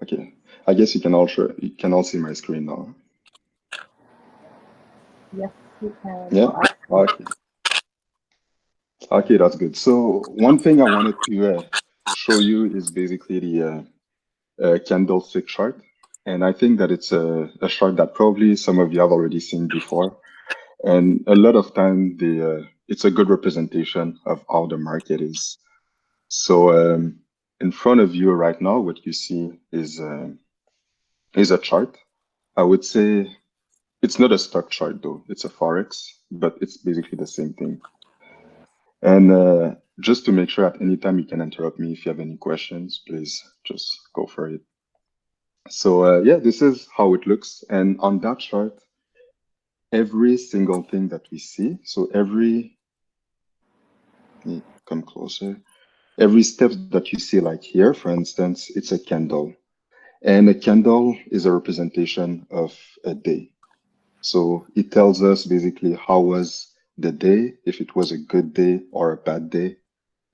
Okay. I guess you can all see my screen now. Yes, you can. Yeah. Okay. Okay, that's good. So one thing I wanted to show you is basically the candlestick chart, and I think that it's a chart that probably some of you have already seen before. And a lot of time, it's a good representation of how the market is. So in front of you right now, what you see is a chart. I would say it's not a stock chart though; it's a forex, but it's basically the same thing. And just to make sure at any time you can interrupt me if you have any questions, please just go for it. So yeah, this is how it looks. And on that chart, every single thing that we see, so let me come closer. Every step that you see, like here, for instance, it's a candle. And a candle is a representation of a day. So it tells us basically how was the day, if it was a good day or a bad day,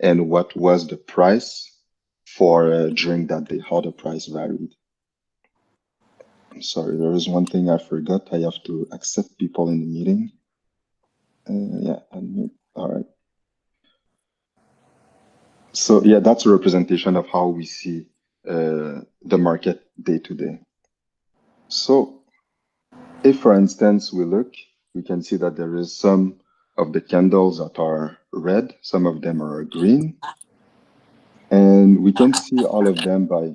and what was the price for during that day, how the price varied. I'm sorry, there is one thing I forgot. I have to accept people in the meeting. Yeah, unmute. All right. So yeah, that's a representation of how we see the market day to day. So if, for instance, we look, we can see that there is some of the candles that are red, some of them are green, and we can see all of them by,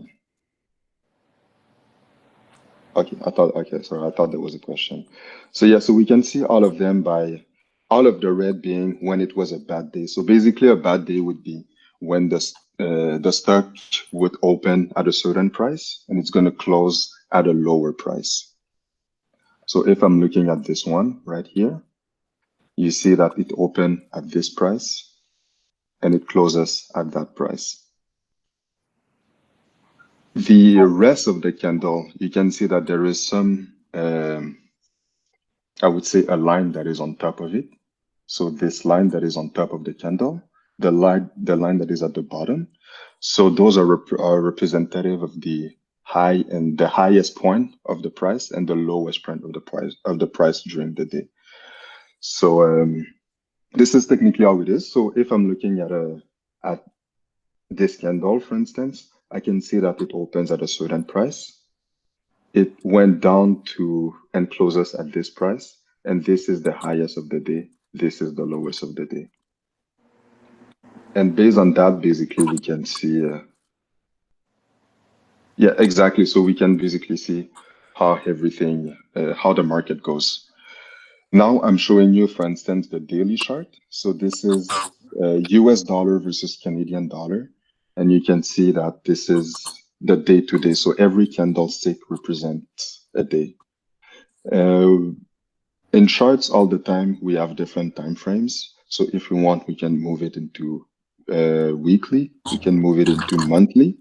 okay, sorry, I thought there was a question. So yeah, so we can see all of them by all of the red being when it was a bad day. So basically a bad day would be when the stock would open at a certain price and it's going to close at a lower price. So if I'm looking at this one right here, you see that it opened at this price and it closes at that price. The rest of the candle, you can see that there is some, I would say a line that is on top of it. So this line that is on top of the candle, the line that is at the bottom. So those are representative of the high and the highest point of the price and the lowest point of the price during the day. So this is technically how it is. So if I'm looking at this candle, for instance, I can see that it opens at a certain price. It went down to and closes at this price, and this is the highest of the day. This is the lowest of the day. And based on that, basically, we can see, yeah, exactly. So we can basically see how everything, how the market goes. Now I'm showing you, for instance, the daily chart. So this is US dollar versus Canadian dollar. And you can see that this is the day to day. So every candlestick represents a day. In charts all the time, we have different time frames. So if we want, we can move it into weekly. We can move it into monthly.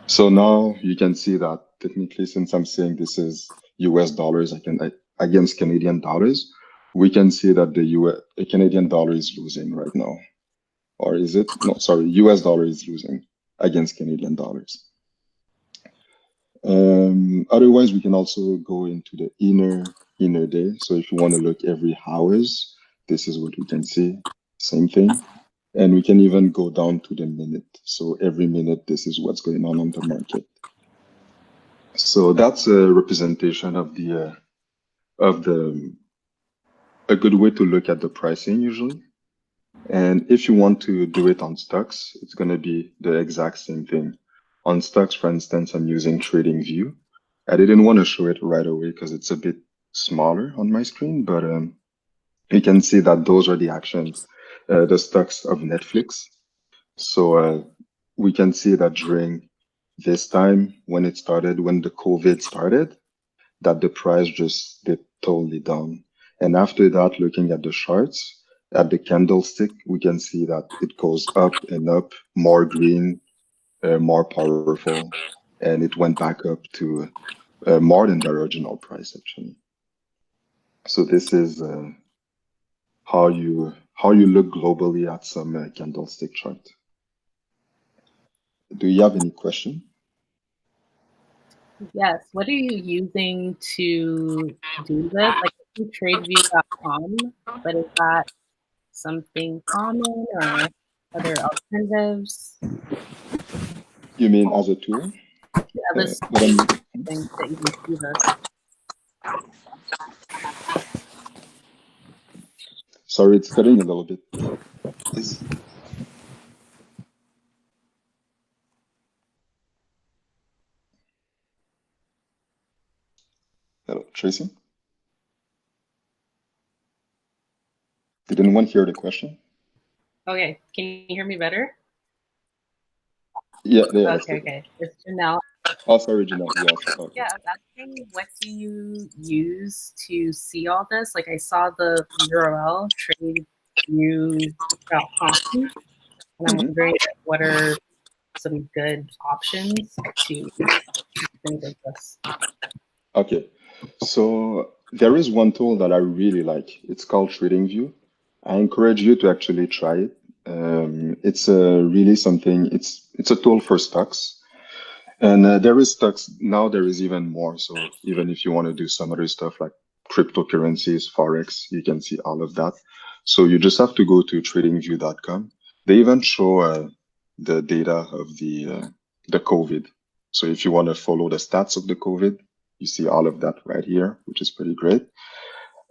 So now you can see that technically, since I'm saying this is US dollars against Canadian dollars, we can see that the Canadian dollar is losing right now. Or is it? No, sorry, US dollar is losing against Canadian dollars. Otherwise, we can also go into the inner day. So if you want to look every hours, this is what we can see. Same thing. And we can even go down to the minute. So every minute, this is what's going on the market. So that's a representation of a good way to look at the pricing usually. And if you want to do it on stocks, it's going to be the exact same thing. On stocks, for instance, I'm using TradingView. I didn't want to show it right away because it's a bit smaller on my screen, but you can see that those are the actions, the stocks of Netflix. So we can see that during this time, when it started, when the COVID started, that the price just dipped totally down. And after that, looking at the charts, at the candlestick, we can see that it goes up and up, more green, more powerful, and it went back up to more than the original price actually. So this is how you look globally at some candlestick chart. Do you have any question? Yes. What are you using to do this? Like I see tradeview.com, but is that something common or other alternatives? You mean as a tool? Yeah, this What I'm, thing that you can see this. sorry, it's cutting a little bit. Is Hello, Tracy? Did anyone hear the question? Okay, can you hear me better? Yeah, yeah, it's Okay, better. okay. It's Janelle. Oh, sorry, Gina. Yes, okay. Yeah, I was asking, what do you use to see all this? Like I saw the URL tradeview.com, and I'm Hmm. wondering what are some good options to think of this. Okay, so there is one tool that I really like. It's called TradingView. I encourage you to actually try it. It's really something. It's a tool for stocks, and there is stocks now. There is even more. So even if you want to do some other stuff like cryptocurrencies, forex, you can see all of that. So you just have to go to tradingview.com. They even show the data of the COVID. So if you want to follow the stats of the COVID, you see all of that right here, which is pretty great.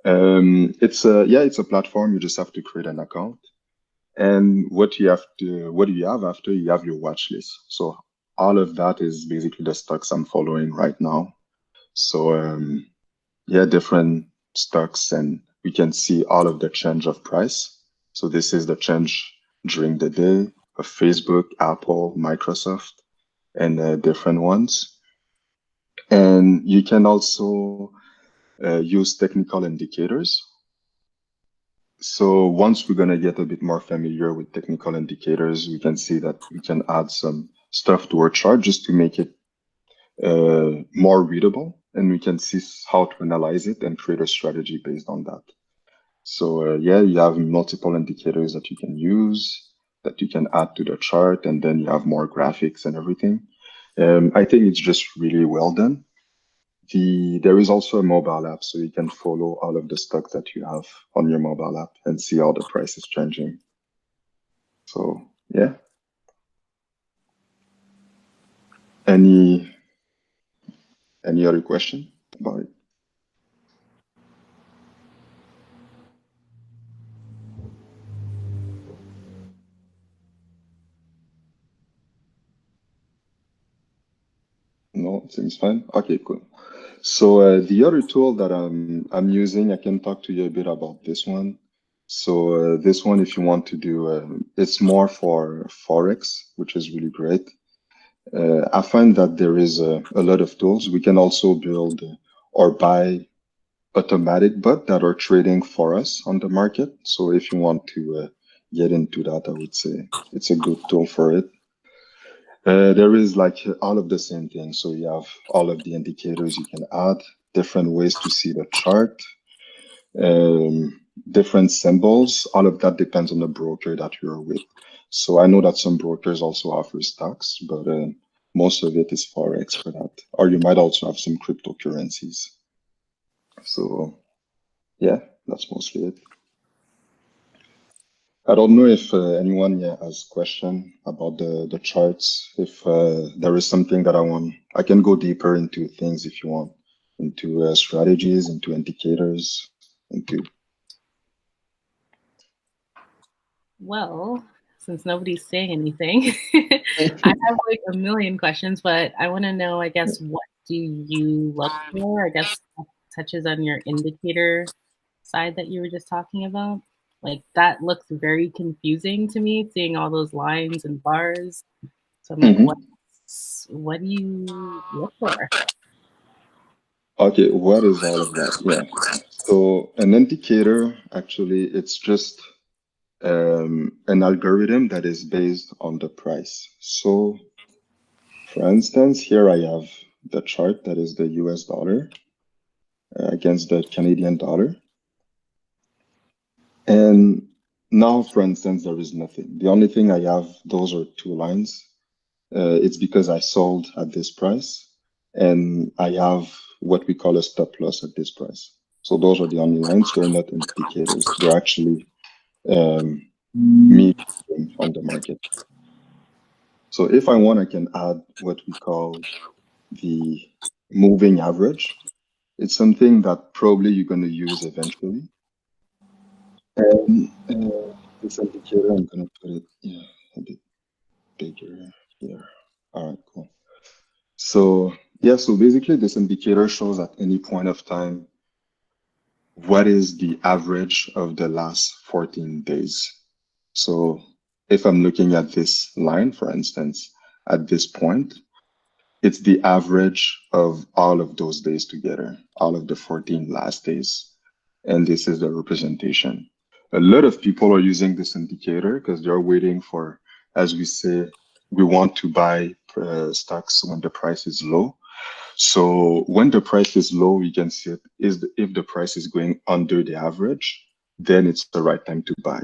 It's a platform. You just have to create an account. And what do you have after? You have your watch list. So all of that is basically the stocks I'm following right now. So yeah, different stocks, and we can see all of the change of price. So this is the change during the day of Facebook, Apple, Microsoft, and different ones. And you can also use technical indicators. So once we're going to get a bit more familiar with technical indicators, we can see that we can add some stuff to our chart just to make it more readable, and we can see how to analyze it and create a strategy based on that. So yeah, you have multiple indicators that you can use, that you can add to the chart, and then you have more graphics and everything. I think it's just really well done. There is also a mobile app, so you can follow all of the stocks that you have on your mobile app and see how the price is changing. So yeah, any any other question about it? No, it seems fine. Okay, cool. So the other tool that I'm using, I can talk to you a bit about this one. So this one, if you want to do, it's more for Forex, which is really great. I find that there is a lot of tools. We can also build or buy automatic bot that are trading for us on the market. So if you want to get into that, I would say it's a good tool for it. There is like all of the same thing. So you have all of the indicators you can add, different ways to see the chart, different symbols. All of that depends on the broker that you're with. So I know that some brokers also offer stocks, but most of it is Forex for that. Or you might also have some cryptocurrencies. So yeah, that's mostly it. I don't know if anyone has question about the charts. If there is something that I can go deeper into things if you want, into strategies, into indicators, into. Well, since nobody's saying anything, I have like a million questions, but I want to know, I guess, what do you look for? I guess that touches on your indicator side that you were just talking about. Like that looks very confusing to me, seeing all those lines and bars. So I'm like, Mhm. what do you look for? Okay, what is all of that? Yeah. So an indicator, actually, it's just an algorithm that is based on the price. So for instance, here I have the chart that is the US dollar against the Canadian dollar. And now, for instance, there is nothing. The only thing I have, those are two lines. It's because I sold at this price. and I have what we call a stop loss at this price. So those are the only lines. They're not indicators. They're actually me on the market. So if I want, I can add what we call the moving average. It's something that probably you're going to use eventually. And this indicator, I'm going to put it a bit bigger here. All right, cool. So yeah, so basically this indicator shows at any point of time what is the average of the last 14 days. So if I'm looking at this line, for instance, at this point, it's the average of all of those days together, all of the 14 last days. And this is the representation. A lot of people are using this indicator because they're waiting for, as we say, we want to buy stocks when the price is low. So when the price is low, we can see it is if the price is going under the average, then it's the right time to buy.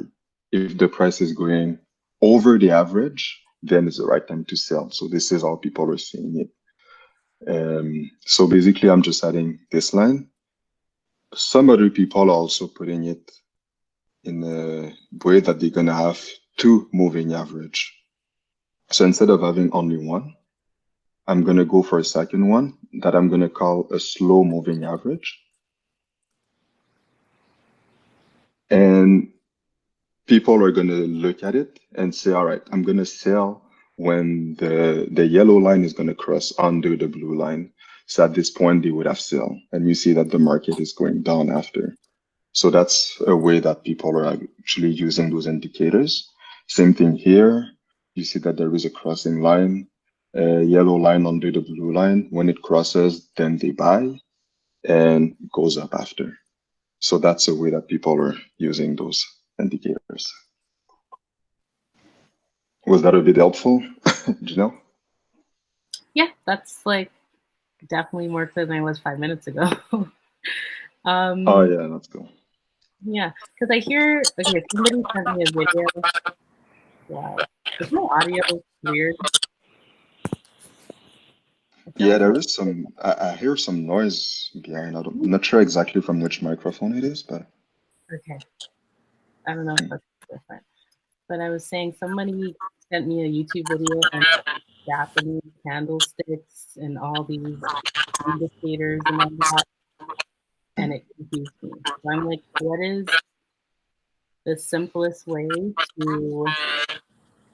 If the price is going over the average, then it's the right time to sell. So this is how people are seeing it. So basically, I'm just adding this line. Some other people are also putting it in a way that they're gonna have two moving average. So instead of having only one, I'm gonna go for a second one that I'm gonna call a slow moving average. And people are gonna look at it and say, all right, I'm gonna sell when the yellow line is gonna cross under the blue line. So at this point, they would have sell. And you see that the market is going down after. So that's a way that people are actually using those indicators. Same thing here. You see that there is a crossing line, a yellow line under the blue line. When it crosses, then they buy and it goes up after. So that's a way that people are using those indicators. Was that a bit helpful, Janelle? Yeah, that's like definitely more clear than I was 5 minutes ago. Oh yeah, that's cool. Yeah, because I hear, okay, somebody sent me a video. Wow, is my audio weird? Yeah, there is some, I hear some noise behind. I'm not sure exactly from which microphone it is, but. Okay, I don't know if that's different. But I was saying somebody sent me a YouTube video on Japanese candlesticks and all these indicators and all that, and it confused me. So I'm like, what is the simplest way to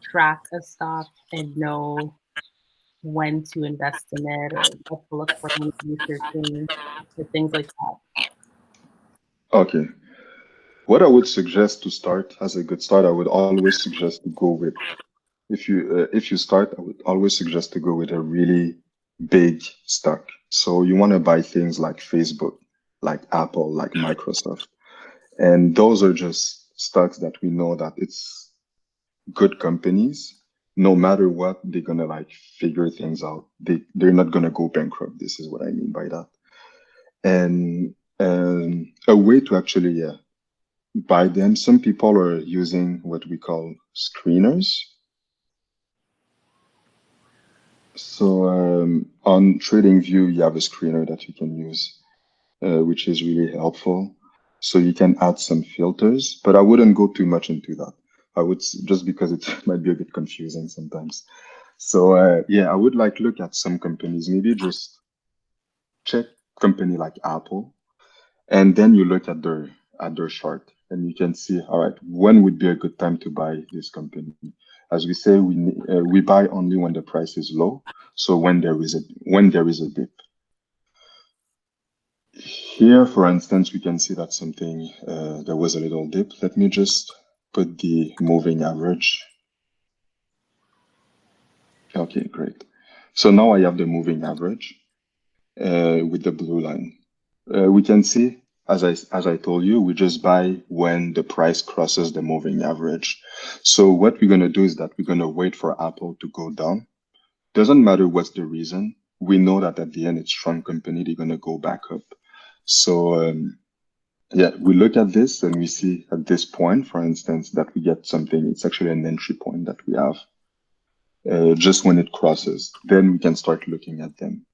track a stock and know when to invest in it or what to look for when researching or things like that? Okay. What I would suggest to start as a good start, I would always suggest to go with, if you start, I would always suggest to go with a really big stock. So you want to buy things like Facebook, like Apple, like Microsoft. And those are just stocks that we know that it's good companies. No matter what, they're gonna like figure things out. They're not gonna go bankrupt. This is what I mean by that. And a way to actually buy them, some people are using what we call screeners. So on TradingView, you have a screener that you can use, which is really helpful. So you can add some filters, but I wouldn't go too much into that. I would just because it might be a bit confusing sometimes. So yeah, I would like look at some companies, maybe just check company like Apple, and then you look at their chart, and you can see, all right, when would be a good time to buy this company? As we say, we buy only when the price is low. So when there is a dip. Here, for instance, we can see that something there was a little dip. Let me just put the moving average. Okay, great. So now I have the moving average with the blue line. We can see, as I told you, we just buy when the price crosses the moving average. So what we're gonna do is that we're gonna wait for Apple to go down. Doesn't matter what's the reason. We know that at the end it's strong company, they're gonna go back up. So yeah, we look at this and we see at this point, for instance, that we get something. It's actually an entry point that we have just when it crosses. Then we can start looking at them.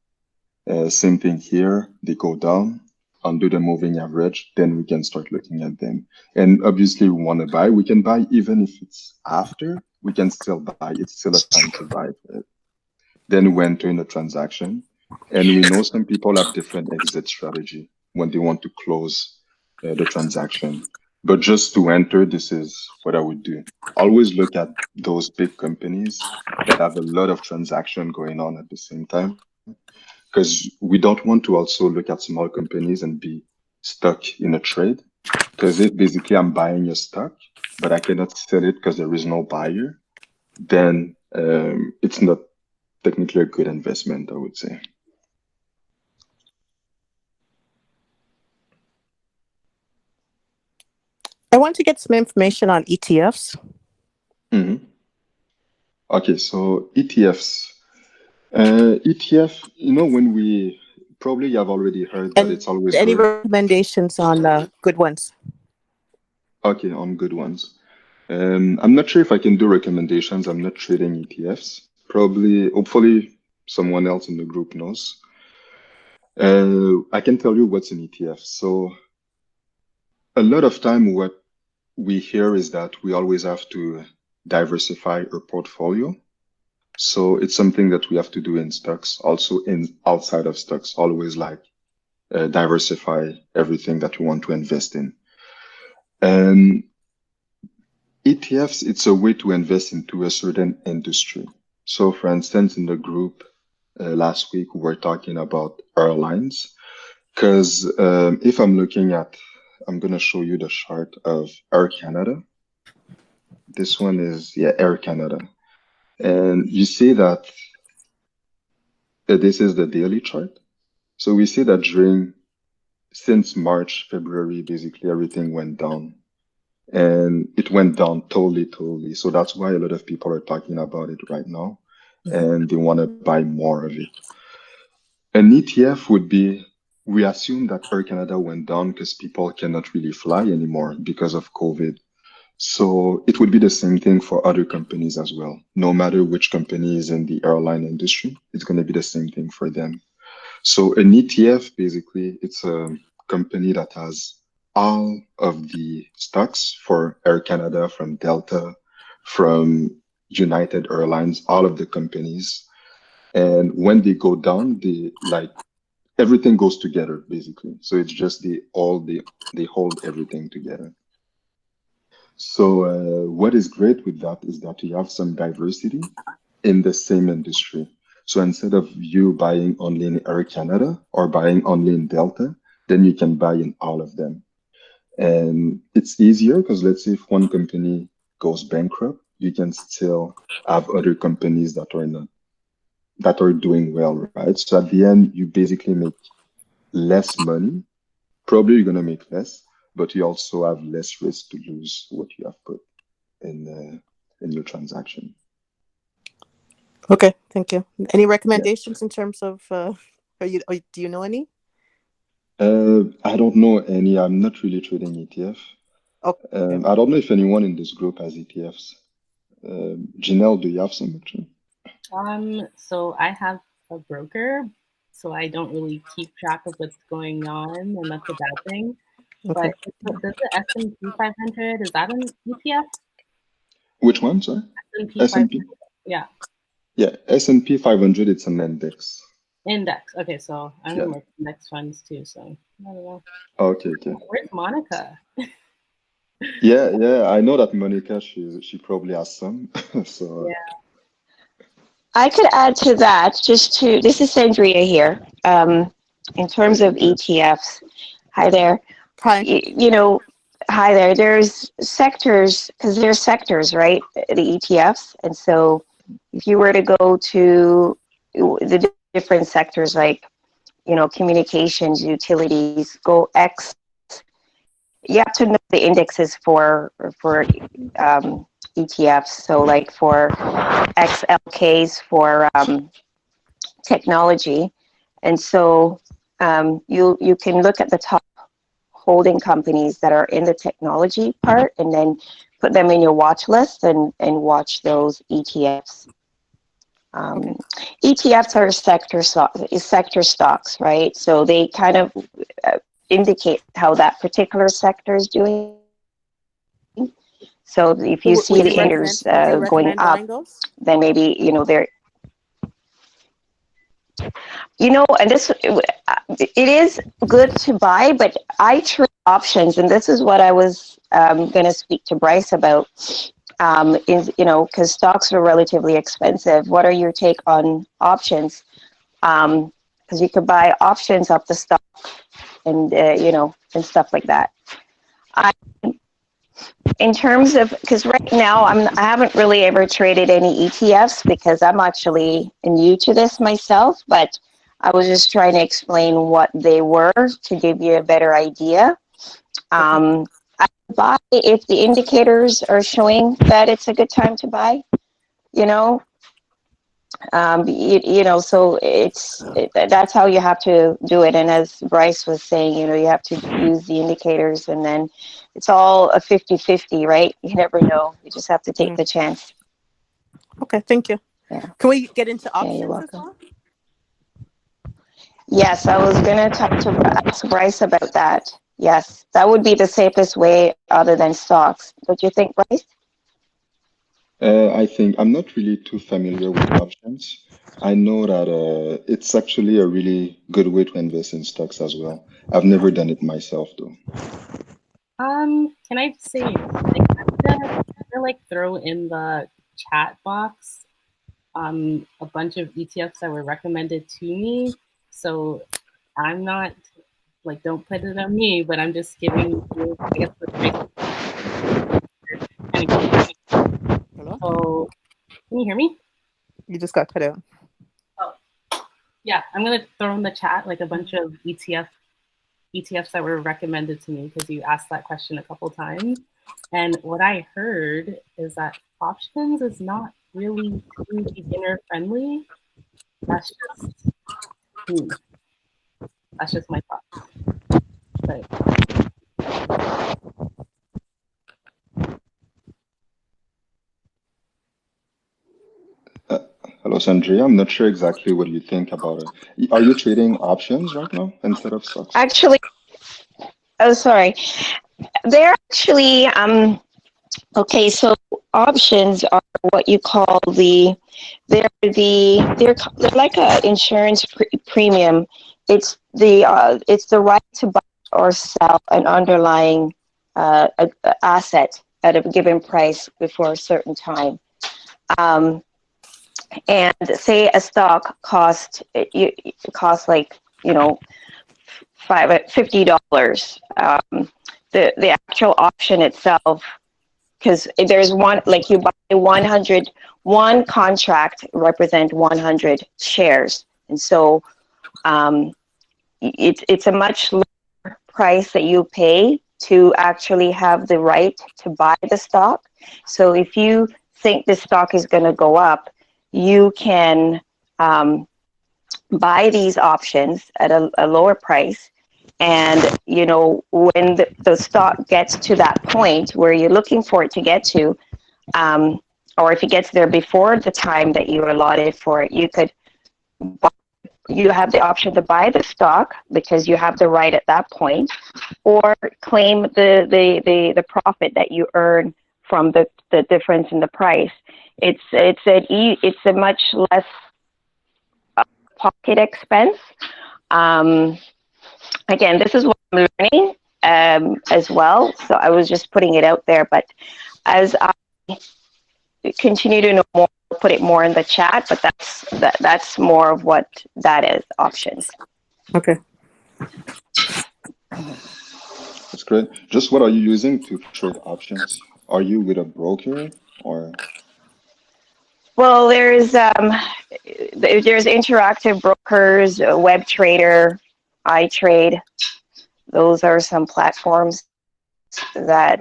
Same thing here, they go down, undo the moving average, then we can start looking at them. And obviously we want to buy, we can buy even if it's after, we can still buy, it's still a time to buy. Then we enter in a transaction. And we know some people have different exit strategy when they want to close the transaction. But just to enter, this is what I would do. Always look at those big companies that have a lot of transaction going on at the same time, because we don't want to also look at small companies and be stuck in a trade. Because if basically I'm buying a stock, but I cannot sell it because there is no buyer, then it's not technically a good investment, I would say. I want to get some information on ETFs. Mm-hmm. Okay, so ETFs. ETF, when we probably have already heard that it's always any good. Recommendations on good ones? Okay, on good ones. I'm not sure if I can do recommendations. I'm not trading ETFs. Probably, hopefully, someone else in the group knows. I can tell you what's an ETF. So a lot of time what we hear is that we always have to diversify our portfolio. So it's something that we have to do in stocks, also in outside of stocks, always like diversify everything that we want to invest in. ETFs, it's a way to invest into a certain industry. So for instance, in the group last week, we were talking about airlines, because if I'm looking at, I'm going to show you the chart of Air Canada. This one is, yeah, Air Canada. And you see that this is the daily chart. So we see that since March, February, basically everything went down. And it went down totally. So that's why a lot of people are talking about it right now. And they want to buy more of it. An ETF would be, we assume that Air Canada went down because people cannot really fly anymore because of COVID. So it would be the same thing for other companies as well. No matter which company is in the airline industry, it's going to be the same thing for them. So an ETF, basically, it's a company that has all of the stocks for Air Canada, from Delta, from United Airlines, all of the companies. And when they go down, everything goes together, basically. So it's just they hold everything together. So what is great with that is that you have some diversity in the same industry. So instead of you buying only in Air Canada or buying only in Delta, then you can buy in all of them. And it's easier because let's say if one company goes bankrupt, you can still have other companies that are doing well, right? So at the end, you basically make less money. Probably you're gonna make less, but you also have less risk to lose what you have put in your transaction. Okay, thank you. Any recommendations in terms of, do you know any? I don't know any. I'm not really trading ETF. Okay. I don't know if anyone in this group has ETFs. Janelle, do you have some actually? So I have a broker, so I don't really keep track of what's going on, and that's a bad thing. Okay. But does the S&P 500, is that an ETF? Which one, sorry? S&P 500. Yeah. Yeah, S&P 500, it's an index. Index. Okay, so I'm in index funds too, so I don't know. Okay. Where's Monica? Yeah, I know that Monica, she probably has some. So yeah. I could add to that, this is Sandria here. In terms of ETFs, hi there. Hi. Hi there. There's sectors, because there's sectors, right? The ETFs. And so if you were to go to the different sectors like, communications, utilities, go X, you have to know the indexes for ETFs. So like for XLKs for technology. And so you can look at the top holding companies that are in the technology part and then put them in your watch list and watch those ETFs. ETFs are sector stocks, right? So they kind of indicate how that particular sector is doing. So if you see the indicators going up, buying those? then maybe, you know, they're, you know, and this, it is good to buy, but I trade options, and this is what I was going to speak to Bryce about, is, you know, because stocks are relatively expensive. What are your take on options? Because you could buy options up the stock and, you know, and stuff like that. In terms of, because right now I haven't really ever traded any ETFs because I'm actually new to this myself, but I was just trying to explain what they were to give you a better idea. I buy if the indicators are showing that it's a good time to buy, you know. You know, so that's how you have to do it. And as Bryce was saying, you know, you have to use the indicators, and then it's all a 50-50, right? You never know. You just have to take the chance. Okay, thank you. Yeah. Can we get into Yeah, options you're as welcome. well? Yes, I was going to ask Bryce about that. Yes, that would be the safest way other than stocks. Don't you think, Bryce? I think I'm not really too familiar with options. I know that it's actually a really good way to invest in stocks as well. I've never done it myself though. Can I say, like, I'm gonna like throw in the chat box a bunch of ETFs that were recommended to me. So I'm not like, don't put it on me, but I'm just giving you, I guess, the kind of. Hello? So can you hear me? You just got cut out. Oh, yeah. I'm gonna throw in the chat like a bunch of ETFs that were recommended to me because you asked that question a couple times. And what I heard is that options is not really too beginner friendly. That's just my thoughts. But Hello, Sandria. I'm not sure exactly what you think about it. Are you trading options right now instead of stocks? Actually, oh, sorry. They're actually, okay, so options are what you call they're like a insurance premium. It's the right to buy or sell an underlying a asset at a given price before a certain time. And say a stock cost like, you know, $50. The actual option itself, because there's one, like you buy 100, one contract represent 100 shares, and so it's a much lower price that you pay to actually have the right to buy the stock. So if you think the stock is going to go up, you can buy these options at a lower price. And, you know, when the stock gets to that point where you're looking for it to get to, or if it gets there before the time that you allotted for it, you have the option to buy the stock because you have the right at that point, or claim the profit that you earn from the difference in the price. It's a much less pocket expense. Again, this is what I'm learning as well, so I was just putting it out there. But as I continue to know more, I'll put it more in the chat. But that's more of what that is, options. Okay. That's great. Just what are you using to trade options? Are you with a broker or? Well, there's interactive brokers, Web Trader, iTrade. Those are some platforms that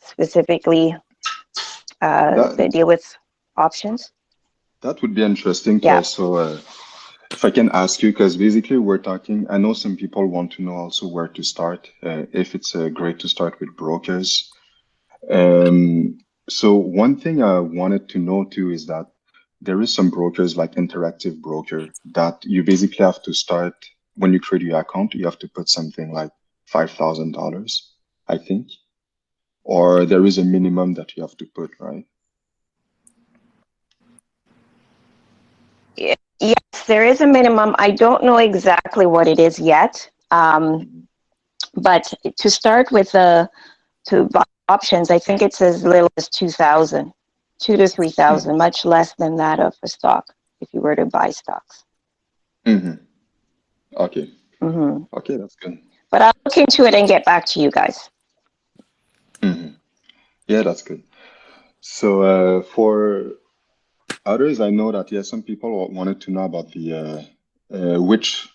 specifically they deal with options. That would be interesting to also, if I can ask you, because basically we're talking, I know some people want to know also where to start, if it's great to start with brokers. So one thing I wanted to know too is that there is some brokers like Interactive Broker that you basically have to start when you create your account. You have to put something like $5,000, I think, or there is a minimum that you have to put, right? Yes, there is a minimum. I don't know exactly what it is yet. But to start with to buy options, I think it's as little as 2,000, 2 to 3,000, much less than that of a stock if you were to buy stocks. Okay. Okay, that's good. But I'll look into it and get back to you guys. Yeah, that's good. So for others, I know that some people wanted to know about the which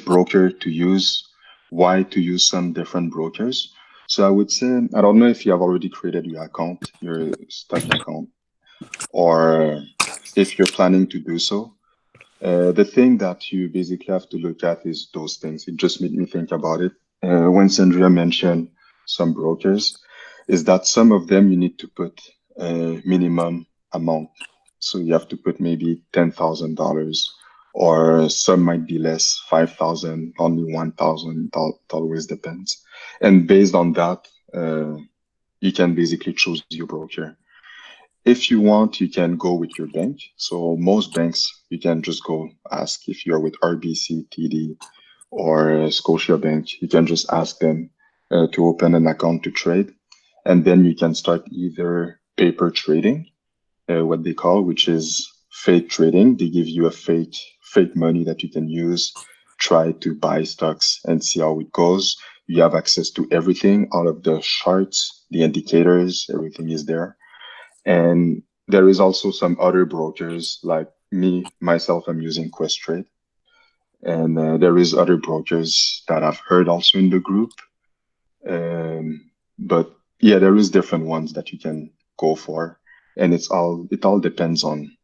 broker to use, why to use some different brokers. So I would say, I don't know if you have already created your account, your stock account, or if you're planning to do so. The thing that you basically have to look at is those things. It just made me think about it. When Sandria mentioned some brokers, is that some of them you need to put a minimum amount. So you have to put maybe $10,000, or some might be less, 5,000, only 1,000. It always depends. And based on that, you can basically choose your broker. If you want, you can go with your bank. So most banks, you can just go ask if you're with RBC, TD, or Scotiabank. You can just ask them to open an account to trade. And then you can start either paper trading, what they call, which is fake trading. They give you a fake money that you can use, try to buy stocks and see how it goes. You have access to everything, all of the charts, the indicators, everything is there. And there is also some other brokers like myself, I'm using Questrade. And there is other brokers that I've heard also in the group. But yeah, there is different ones that you can go for. And it all depends on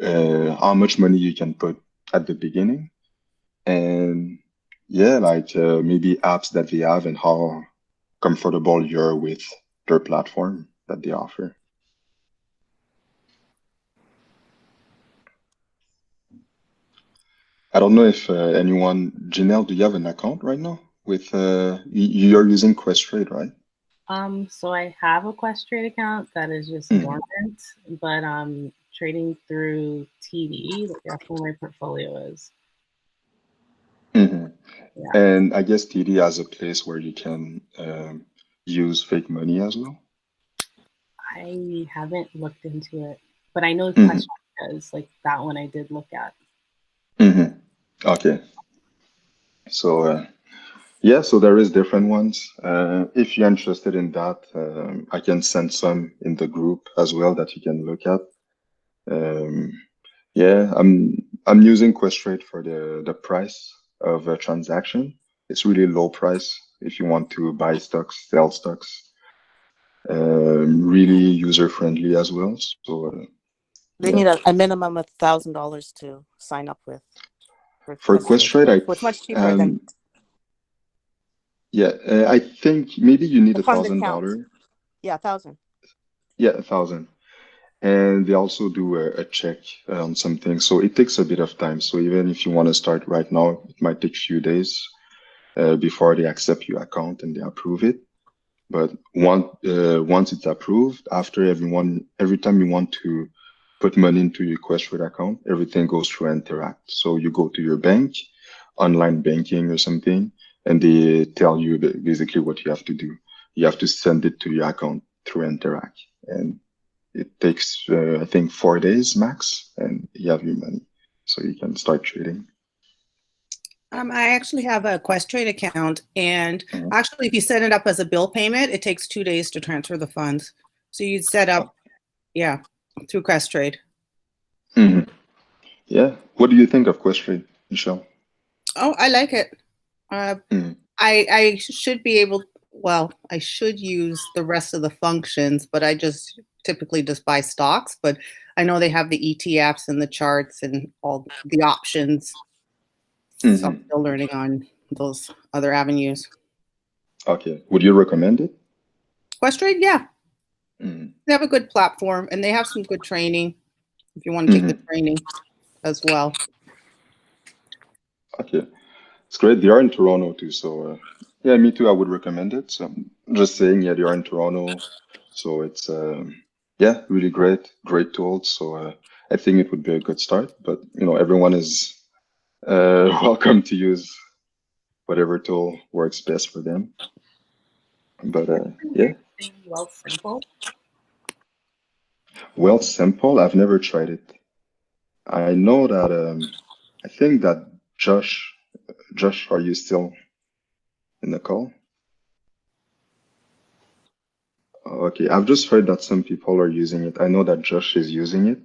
how much money you can put at the beginning. And yeah, like maybe apps that they have and how comfortable you're with their platform that they offer. I don't know if anyone, Janelle, do you have an account right now with you're using Questrade, right? So I have a Questrade account that is just dormant, but trading through TD, that's where my portfolio is. Yeah. And I guess TD has a place where you can use fake money as well. I haven't looked into it, but I know Questrade does. Like that one, I did look at. Okay. So yeah, so there is different ones. If you're interested in that, I can send some in the group as well that you can look at. Yeah, I'm using Questrade for the price of a transaction. It's really low price if you want to buy stocks, sell stocks. Really user friendly as well. So they need a minimum of $1,000 to sign up with. For Questrade, it's much cheaper than. Yeah, I think maybe you need $1,000. Yeah, 1,000. Yeah, 1,000. And they also do a check on something, so it takes a bit of time. So even if you want to start right now, it might take a few days before they accept your account and they approve it. But once it's approved, after every time you want to put money into your Questrade account, everything goes through Interact. So you go to your bank, online banking or something, and they tell you basically what you have to do. You have to send it to your account through Interact, and it takes I think 4 days max, and you have your money, so you can start trading. I actually have a Questrade account, and actually, if you set it up as a bill payment, it takes 2 days to transfer the funds. So you'd set up, through Questrade. Yeah. What do you think of Questrade, Michelle? Oh, I like it. I should be able. Well, I should use the rest of the functions, but I just typically just buy stocks. But I know they have the ETFs and the charts and all the options. So I'm still learning on those other avenues. Okay. Would you recommend it? Questrade, yeah. They have a good platform and they have some good training. if you want to take the training as well. Okay, it's great. They are in Toronto too, so yeah, me too. I would recommend it. So I'm just saying, yeah, they are in Toronto, so it's yeah, really great tools. So I think it would be a good start. But everyone is welcome to use whatever tool works best for them. But yeah, Wealth Simple. Simple. I've never tried it. I know that I think that Josh, are you still in the call? Okay, I've just heard that some people are using it. I know that Josh is using it,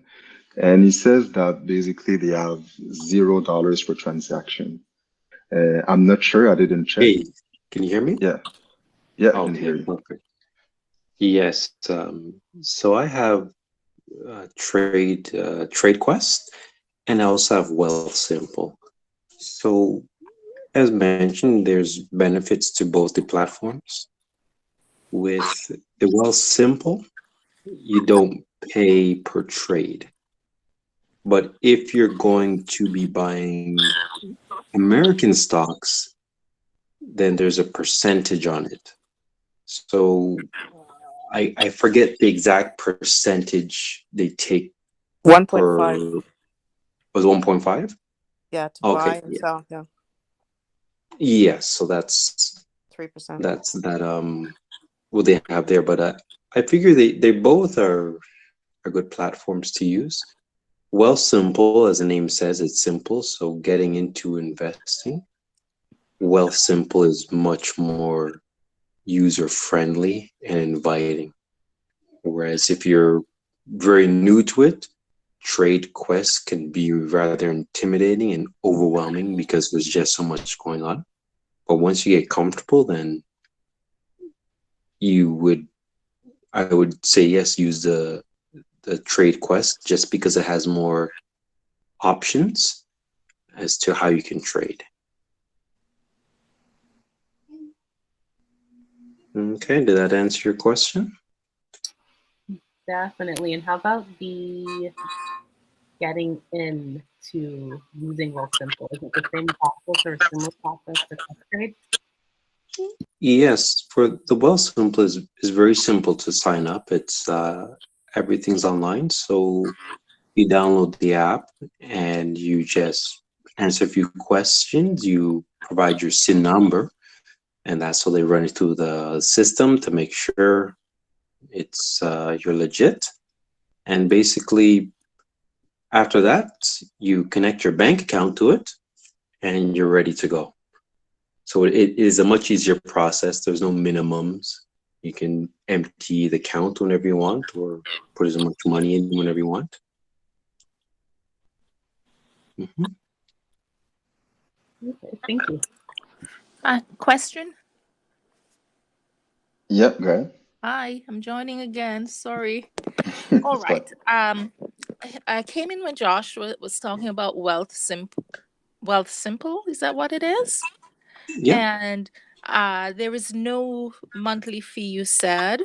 and he says that basically they have $0 for transaction. I'm not sure. I didn't check. Hey, can you hear me? Yeah, I can Okay, hear you. perfect. Yes, so I have Trade Quest, and I also have Wealth Simple. So as mentioned, there's benefits to both the platforms. With the Wealth Simple, you don't pay per trade. But if you're going to be buying American stocks, then there's a percentage on it. So I forget the exact percentage they take 1.5. Was 1.5? Yeah, to Okay, buy and yeah. sell. Yeah, Yes, so that's 3%. what they have there. But I figure they both are good platforms to use. Well, simple, as the name says, it's simple. So getting into investing, Well, simple is much more user friendly and inviting. Whereas if you're very new to it, Trade Quest can be rather intimidating and overwhelming because there's just so much going on. But once you get comfortable, then I would say yes, use the Trade Quest just because it has more options as to how you can trade. Okay, did that answer your question? Definitely. And how about the getting into using Wealth Simple? Is it the same process or a similar process to trade? Yes, for the Wealth Simple is very simple to sign up. It's everything's online, so you download the app and you just answer a few questions. You provide your SIN number, and that's how they run it through the system to make sure it's you're legit. And basically, after that, you connect your bank account to it, and you're ready to go. So it is a much easier process. There's no minimums. You can empty the account whenever you want, or put as much money in whenever you want. Mm-hmm. Okay, thank you. Question? Yep, go ahead. Hi, I'm joining again. Sorry. It's All fine. right. I came in when Josh was talking about Wealth Simple. Wealth Simple, is that what it is? Yeah. And there is no monthly fee, you said.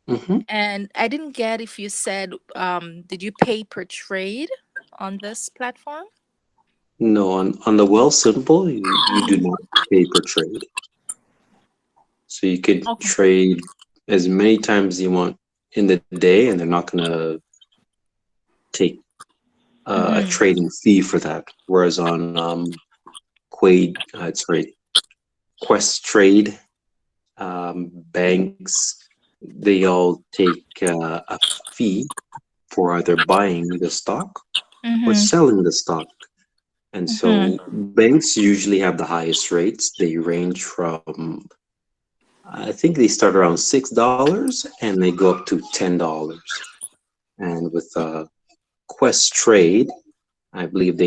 Mm-hmm. And I didn't get if you said, did you pay per trade on this platform? No, on the Wealth Simple, you do not pay per trade. So you could trade as many times as you want in the day, and they're not going to take a trading fee for that. Whereas on Quest Trade, banks, they all take a fee for either buying the stock or selling the stock. And so banks usually have the highest rates. They range from, I think they start around $6 and they go up to $10. And with Quest Trade, I believe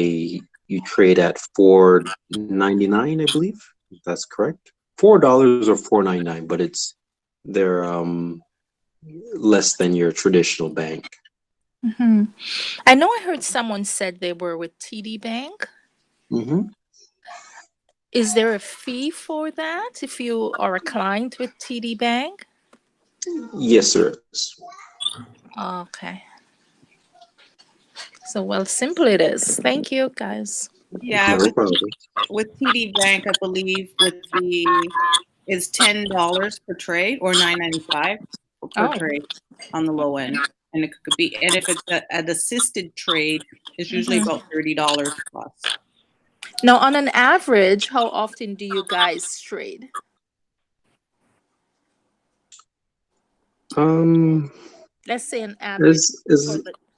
you trade at $4.99, I believe. If that's correct. $4 or $4.99, but they're less than your traditional bank. I know I heard someone said they were with TD Bank. Is there a fee for that if you are a client with TD Bank? Yes, sir. Okay. So, well, simple it is. Thank you, guys. Yeah, No problem. with TD Bank, I believe is $10 per trade or $9.95 per Oh. trade on the low end, and it could be, and if it's an assisted trade, it's usually about $30 plus. Now, on an average, how often do you guys trade? Let's say an average.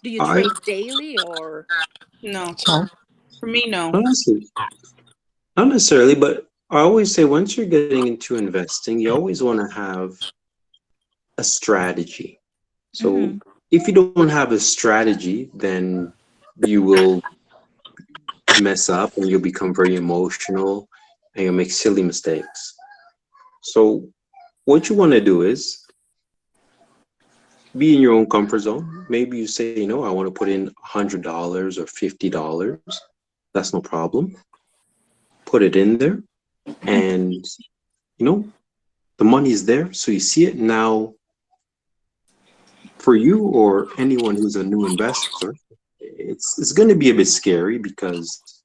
Do you trade daily or? No, for me, no. Honestly, not necessarily, but I always say once you're getting into investing, you always want to have a strategy. So if you don't have a strategy, then you will mess up and you'll become very emotional and you'll make silly mistakes. So what you want to do is be in your own comfort zone. Maybe you say, I want to put in $100 or $50. That's no problem. Put it in there and, the money is there. So you see it now. For you or anyone who's a new investor, it's going to be a bit scary because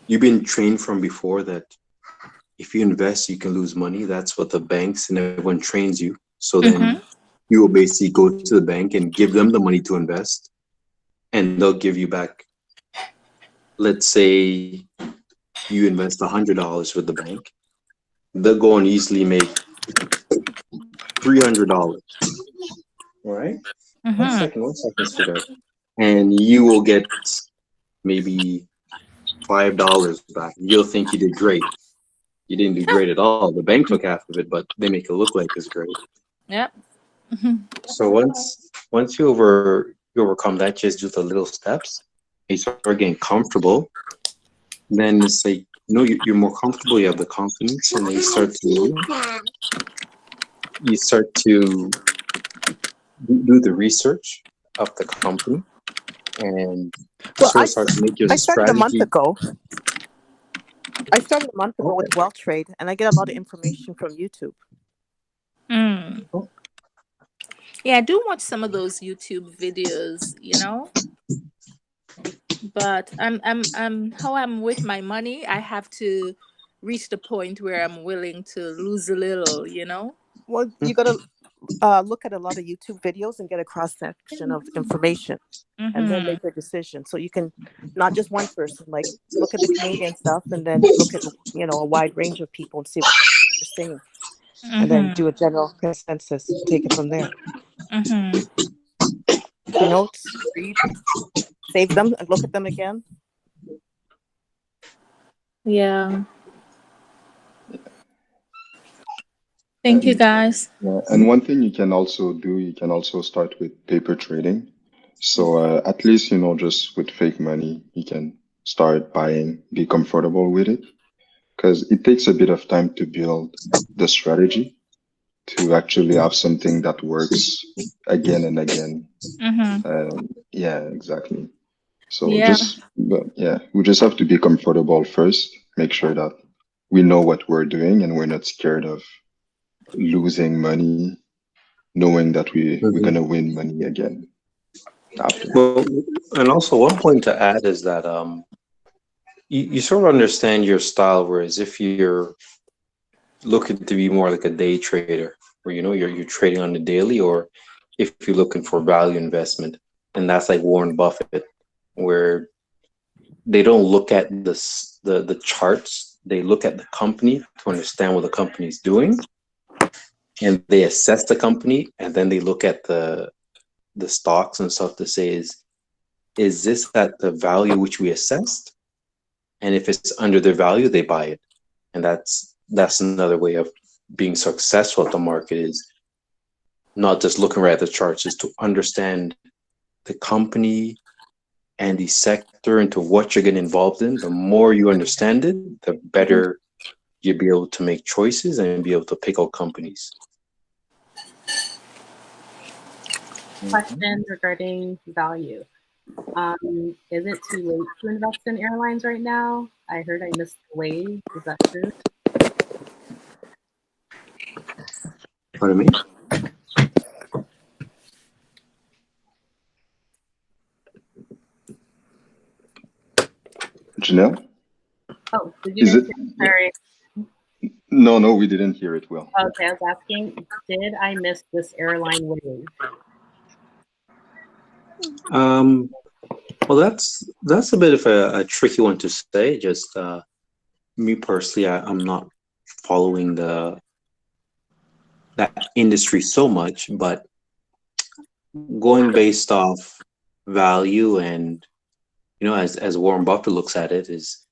you've been trained from before that if you invest, you can lose money. That's what the banks and everyone trains you. So then you will basically go to the bank and give them the money to invest, and they'll give you back. Let's say you invest $100 with the bank, they'll go and easily make $300. All right. One second, sweetheart. And you will get maybe $5 back. You'll think you did great. You didn't do great at all. The bank took half of it, but they make it look like it's great. Yep. So once you overcome that, just do the little steps, you start getting comfortable. Then it's like, you're more comfortable. You have the confidence, and then you start to do the research of the company, and start to make your I started a month strategy. ago. With Wealth Trade, and I get a lot of information from YouTube. Yeah, I do watch some of those YouTube videos, but I'm how I'm with my money. I have to reach the point where I'm willing to lose a little, Well, you got to look at a lot of YouTube videos and get a cross section of information, and then make your decision. So you can not just one person, like look at the Canadian stuff, and then look at a wide range of people and see what they're saying, and then do a general consensus. Take it from there. Notes, read, save them, and look at them again. Yeah. Thank you, guys. Yeah, and one thing you can also do, you can also start with paper trading. So at least, just with fake money, you can start buying, be comfortable with it. Because it takes a bit of time to build the strategy to actually have something that works again and again. Yeah, exactly. So we just have to be comfortable first, make sure that we know what we're doing and we're not scared of losing money, knowing that we're going to win money again after. Well, and also one point to add is that you sort of understand your style, whereas if you're looking to be more like a day trader, where you're trading on the daily, or if you're looking for value investment, and that's like Warren Buffett, where they don't look at the charts, they look at the company to understand what the company is doing, and they assess the company, and then they look at the stocks and stuff to say is this at the value which we assessed? And if it's under their value, they buy it. And that's another way of being successful at the market, is not just looking right at the charts, is to understand the company and the sector into what you're getting involved in. The more you understand it, the better you'll be able to make choices and be able to pick out companies. Question regarding value. Is it too late to invest in airlines right now? I heard I missed the wave. Is that true? Pardon me? Janelle? Oh, did you Is guys it? sorry. No, we didn't hear it well. Okay, I was asking, did I miss this airline wave? Well, that's a bit of a tricky one to say. Just me personally, I'm not following that industry so much, but going based off value and as Warren Buffett looks at it, is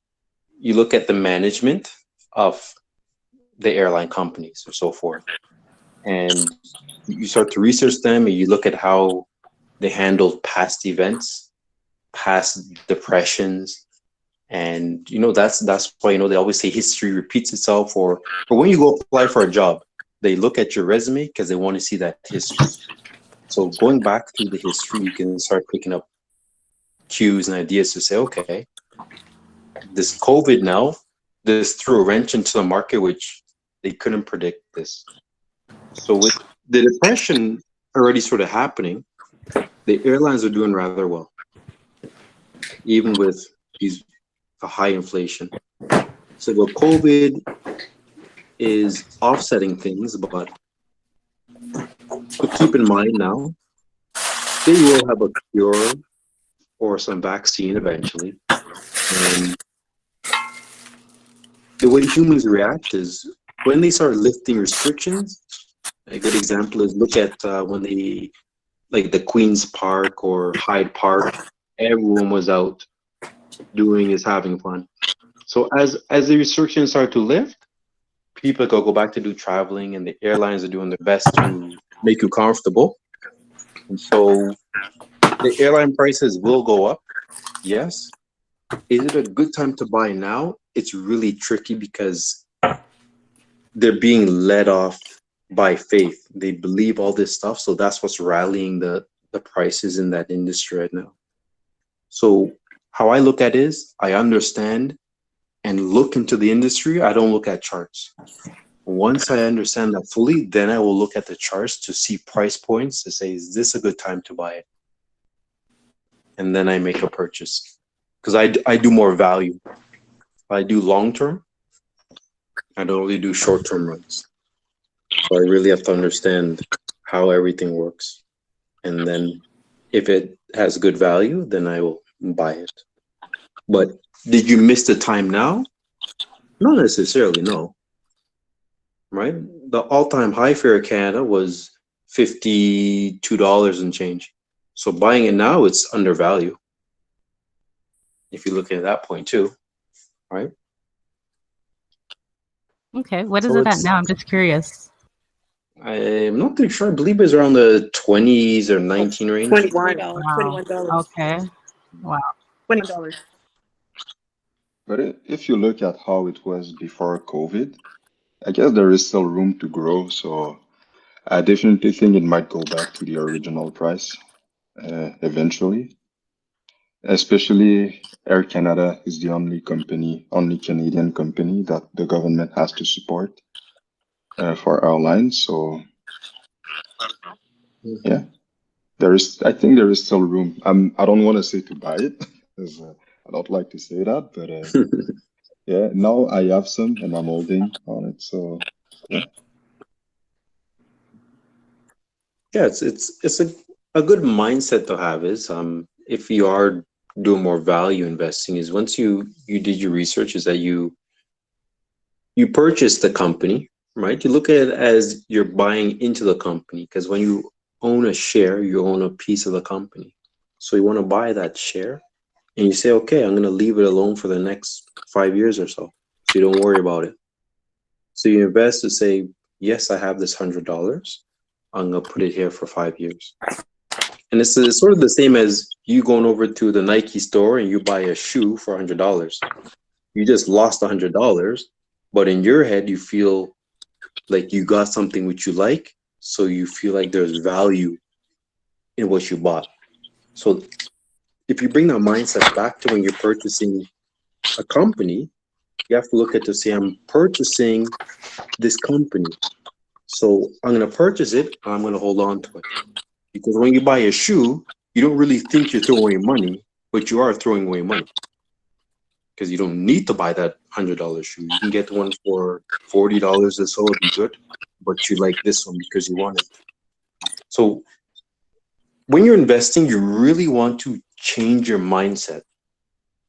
you look at the management of the airline companies or so forth, and you start to research them and you look at how they handled past events, past depressions, and that's why they always say history repeats itself. Or when you go apply for a job, they look at your resume because they want to see that history. So going back through the history, you can start picking up cues and ideas to say, okay, this COVID now, this threw a wrench into the market, which they couldn't predict this. So with the depression already sort of happening, the airlines are doing rather well, even with these high inflation. So the COVID is offsetting things, but keep in mind now, they will have a cure or some vaccine eventually. And the way humans react is when they start lifting restrictions. A good example is look at when they, like the Queen's Park or Hyde Park, everyone was out having fun. So as the restrictions start to lift, people go back to do traveling, and the airlines are doing their best to make you comfortable. And so the airline prices will go up, yes. Is it a good time to buy now? It's really tricky because they're being led off by faith. They believe all this stuff, so that's what's rallying the prices in that industry right now. So how I look at it is I understand and look into the industry. I don't look at charts. Once I understand that fully, then I will look at the charts to see price points to say, is this a good time to buy it? And then I make a purchase. Because I do more value. I do long term. I don't really do short term runs. So I really have to understand how everything works. And then if it has good value, then I will buy it. But did you miss the time now? Not necessarily, no. Right? The all-time high for Canada was $52 and change. So buying it now, it's undervalued. If you look at that point too, right? Okay, what is it at now? I'm just curious. I'm not too sure. I believe it's around the 20s or 19 range. $21. Wow. $21. Okay. Wow. $20. But if you look at how it was before COVID, I guess there is still room to grow. So I definitely think it might go back to the original price eventually. Especially Air Canada is the only Canadian company that the government has to support for airlines. So yeah, I think there is still room. I don't want to say to buy it, because I don't like to say that, but yeah, now I have some and I'm holding on it. So yeah. Yeah, it's a good mindset to have is if you are doing more value investing, is once you did your research, is that you purchase the company, right? You look at it as you're buying into the company, because when you own a share, you own a piece of the company. So you want to buy that share and you say, okay, I'm going to leave it alone for the next 5 years or so. So you don't worry about it. So you invest to say, yes, I have this $100. I'm going to put it here for 5 years. And it's sort of the same as you going over to the Nike store and you buy a shoe for $100. You just lost $100, but in your head, you feel like you got something which you like. So you feel like there's value in what you bought. So if you bring that mindset back to when you're purchasing a company, you have to look at to say, I'm purchasing this company. So I'm going to purchase it, and I'm going to hold on to it. Because when you buy a shoe, you don't really think you're throwing away money, but you are throwing away money. because you don't need to buy that $100 shoe. You can get one for $40. The sole would be good, but you like this one because you want it. So when you're investing, you really want to change your mindset.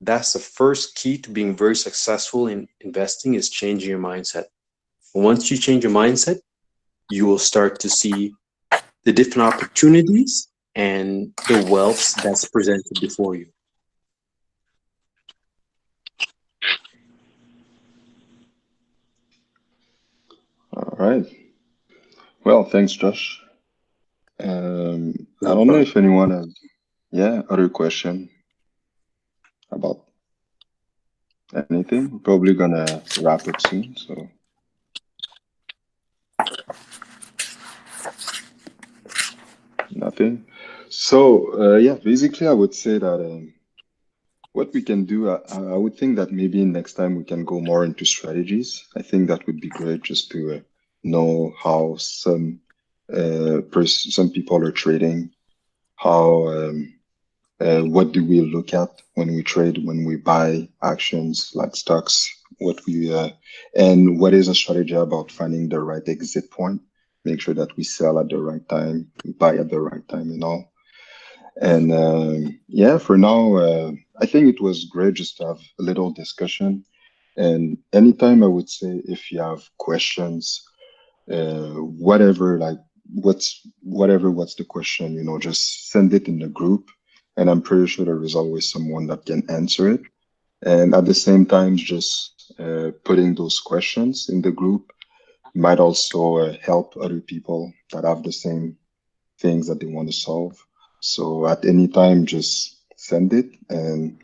That's the first key to being very successful in investing, is changing your mindset. Once you change your mindset, you will start to see the different opportunities and the wealth that's presented before you. All right. Well, thanks, Josh. I don't know if anyone has, other question about anything. We're probably gonna wrap up soon, so. Nothing. So, basically, I would say that what we can do, I would think that maybe next time we can go more into strategies. I think that would be great just to know how some people are trading, how what do we look at when we trade, when we buy actions like stocks, and what is a strategy about finding the right exit point, make sure that we sell at the right time, we buy at the right time and all. And for now, I think it was great just to have a little discussion. And anytime I would say if you have questions, what's the question, just send it in the group. And I'm pretty sure there is always someone that can answer it. And at the same time, just putting those questions in the group might also help other people that have the same things that they want to solve. So at any time, just send it. And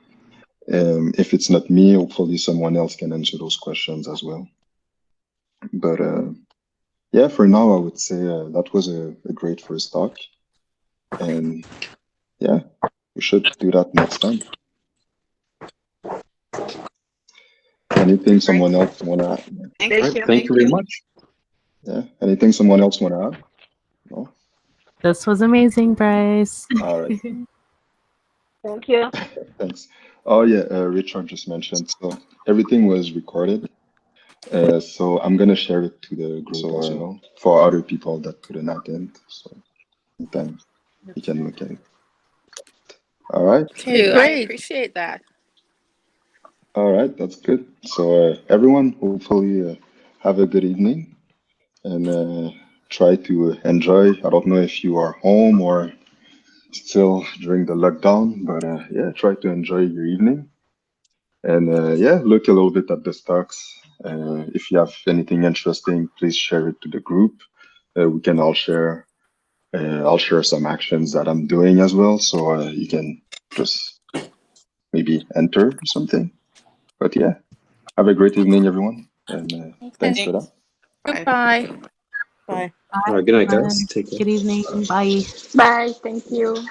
if it's not me, hopefully someone else can answer those questions as well. But for now, I would say that was a great first talk. And we should do that next time. Anything someone else want to add? Thank you very much. Yeah. Anything someone else want to add? No? This was amazing, Bryce. All right. Thank you. Thanks. Oh, yeah. Richard just mentioned. So everything was recorded. So I'm going to share it to the group as well for other people that couldn't attend. So anytime you can look at it. All right. Okay, great. I appreciate that. All right. That's good. So everyone, hopefully have a good evening and try to enjoy. I don't know if you are home or still during the lockdown, but try to enjoy your evening. And look a little bit at the stocks. If you have anything interesting, please share it to the group. We can all share. I'll share some actions that I'm doing as well, so you can just maybe enter or something. But have a great evening, everyone, and thanks for that. Goodbye. Bye. All right, good night, guys. Take care. Good evening. Bye. Bye. Thank you.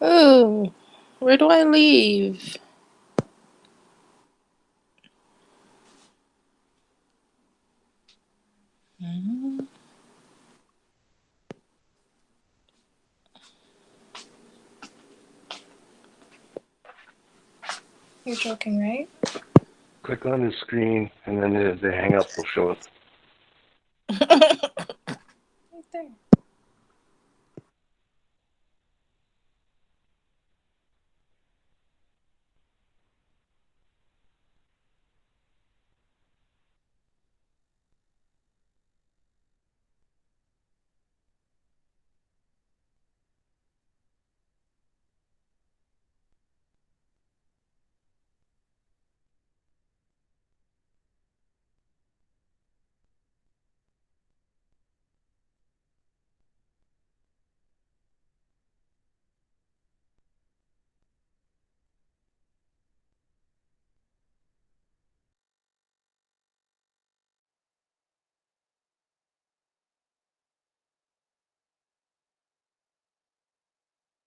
Oh, where do I leave? You're joking, right? Click on the screen, and then the hang up will show up.